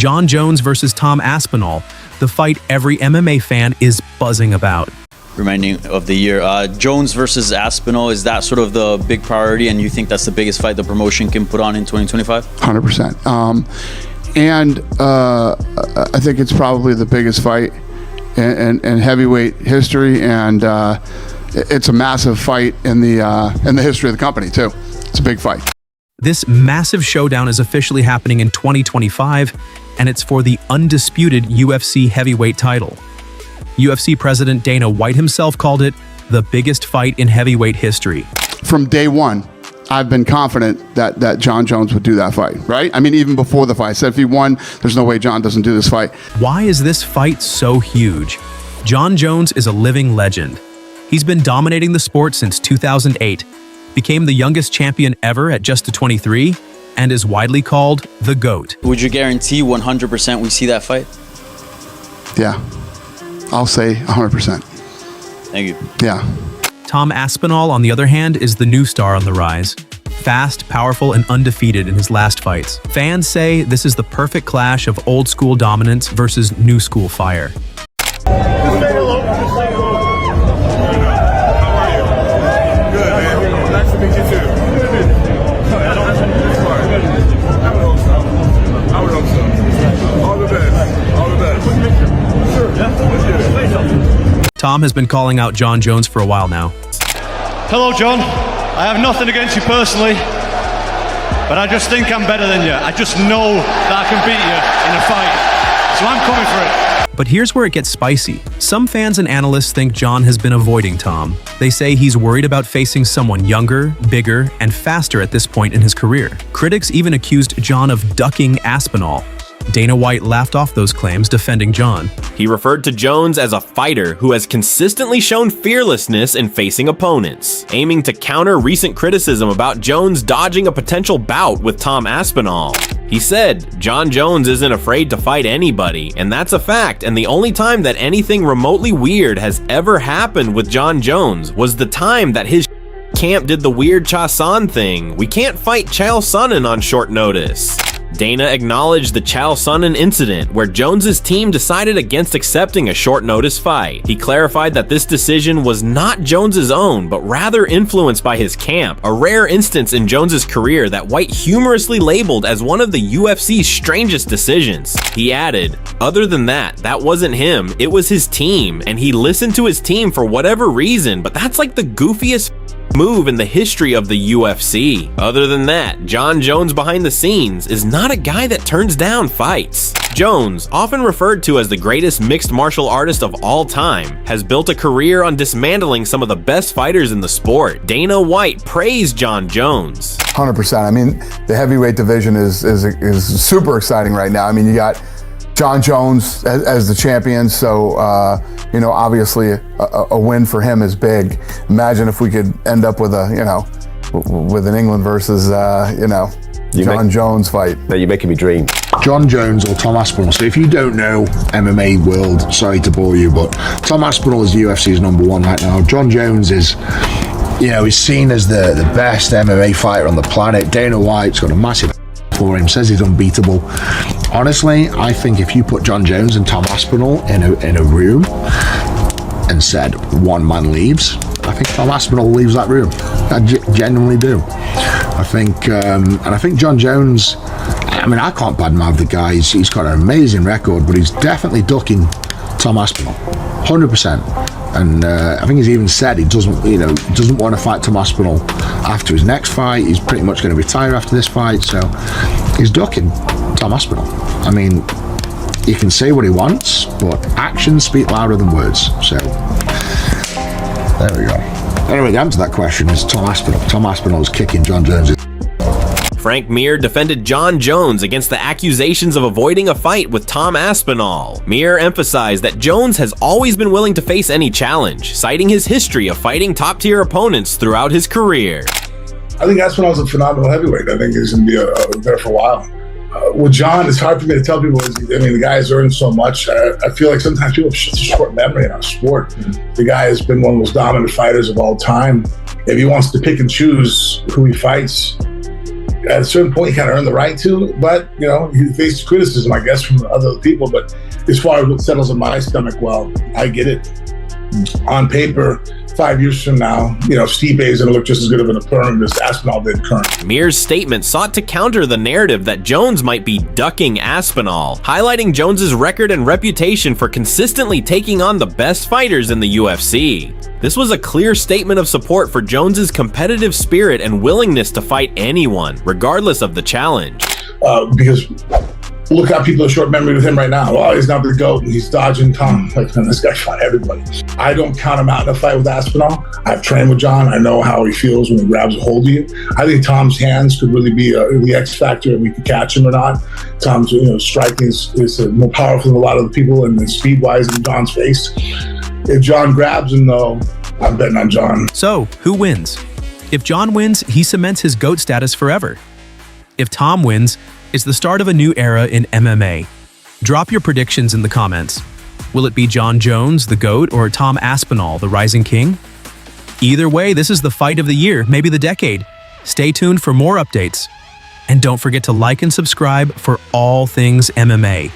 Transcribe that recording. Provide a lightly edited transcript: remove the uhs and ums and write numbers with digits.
Jon Jones versus Tom Aspinall, the fight every MMA fan is buzzing about. Reminding of the year, Jones versus Aspinall, is that sort of the big priority, and you think that's the biggest fight the promotion can put on in 2025? 100%. I think it's probably the biggest fight in heavyweight history, and it's a massive fight in the history of the company too. It's a big fight. This massive showdown is officially happening in 2025, and it's for the undisputed UFC heavyweight title. UFC President Dana White himself called it the biggest fight in heavyweight history. From day one, I've been confident that Jon Jones would do that fight, right? I mean, even before the fight, I said if he won, there's no way Jon doesn't do this fight. Why is this fight so huge? Jon Jones is a living legend. He's been dominating the sport since 2008, became the youngest champion ever at just 23, and is widely called the GOAT. Would you guarantee 100% we see that fight? Yeah, I'll say 100%. Thank you. Yeah. Tom Aspinall, on the other hand, is the new star on the rise. Fast, powerful, and undefeated in his last fights. Fans say this is the perfect clash of old school dominance versus new school fire. Tom has been calling out Jon Jones for a while now. Hello, Jon. I have nothing against you personally, but I just think I'm better than you. I just know that I can beat you in a fight, so I'm coming for it. But here's where it gets spicy. Some fans and analysts think Jon has been avoiding Tom. They say he's worried about facing someone younger, bigger, and faster at this point in his career. Critics even accused Jon of ducking Aspinall. Dana White laughed off those claims, defending Jon. He referred to Jones as a fighter who has consistently shown fearlessness in facing opponents, aiming to counter recent criticism about Jones dodging a potential bout with Tom Aspinall. He said, "Jon Jones isn't afraid to fight anybody, and that's a fact, and the only time that anything remotely weird has ever happened with Jon Jones was the time that his camp did the weird Cha Son thing. We can't fight Chael Sonnen on short notice." Dana acknowledged the Chael Sonnen incident, where Jones's team decided against accepting a short-notice fight. He clarified that this decision was not Jones's own, but rather influenced by his camp, a rare instance in Jones's career that White humorously labeled as one of the UFC's strangest decisions. He added, "Other than that, that wasn't him, it was his team, and he listened to his team for whatever reason, but that's like the goofiest move in the history of the UFC. Other than that, Jon Jones behind the scenes is not a guy that turns down fights." Jones, often referred to as the greatest mixed martial artist of all time, has built a career on dismantling some of the best fighters in the sport. Dana White praised Jon Jones. 100%. I mean, the heavyweight division is super exciting right now. I mean, you got Jon Jones as the champion, so obviously a win for him is big. Imagine if we could end up with with an England versus Jon Jones fight. No, you're making me dream. Jon Jones or Tom Aspinall. So if you don't know MMA world, sorry to bore you, but Tom Aspinall is the UFC's #1 right now. Jon Jones is, he's seen as the best MMA fighter on the planet. Dana White's got a massive for him, says he's unbeatable. Honestly, I think if you put Jon Jones and Tom Aspinall in a room and said one man leaves, I think Tom Aspinall leaves that room. I genuinely do. I think Jon Jones, I mean, I can't badmouth the guy. He's got an amazing record, but he's definitely ducking Tom Aspinall, 100%. And I think he's even said he doesn't want to fight Tom Aspinall after his next fight. He's pretty much going to retire after this fight, so he's ducking Tom Aspinall. I mean, he can say what he wants, but actions speak louder than words. So there we go. Anyway, the answer to that question is Tom Aspinall. Tom Aspinall is kicking Jon Jones. Frank Mir defended Jon Jones against the accusations of avoiding a fight with Tom Aspinall. Mir emphasized that Jones has always been willing to face any challenge, citing his history of fighting top-tier opponents throughout his career. I think Aspinall's a phenomenal heavyweight. I think he's going to be there for a while. With Jon, it's hard for me to tell people. The guy has earned so much. I feel like sometimes people have such a short memory in our sport. The guy has been one of the most dominant fighters of all time. If he wants to pick and choose who he fights, at a certain point, you kind of earn the right to, but, you know, he faced criticism, I guess, from other people. But as far as what settles in my stomach, well, I get it. On paper, 5 years from now, you know, Stipe is going to look just as good of an opponent as Aspinall did currently. Mir's statement sought to counter the narrative that Jones might be ducking Aspinall, highlighting Jones's record and reputation for consistently taking on the best fighters in the UFC. This was a clear statement of support for Jones's competitive spirit and willingness to fight anyone, regardless of the challenge. Because look how people are short memory with him right now. Oh, he's not the GOAT and he's dodging Tom. Like, man, this guy fought everybody. I don't count him out in a fight with Aspinall. I've trained with John. I know how he feels when he grabs a hold of you. I think Tom's hands could really be the X factor if we could catch him or not. Tom's, you know, striking is more powerful than a lot of the people, and speed-wise in John's face. If John grabs him, though, I'm betting on John. So, who wins? If John wins, he cements his GOAT status forever. If Tom wins, it's the start of a new era in MMA. Drop your predictions in the comments. Will it be Jon Jones, the GOAT, or Tom Aspinall, the rising king? Either way, this is the fight of the year, maybe the decade. Stay tuned for more updates. And don't forget to like and subscribe for all things MMA.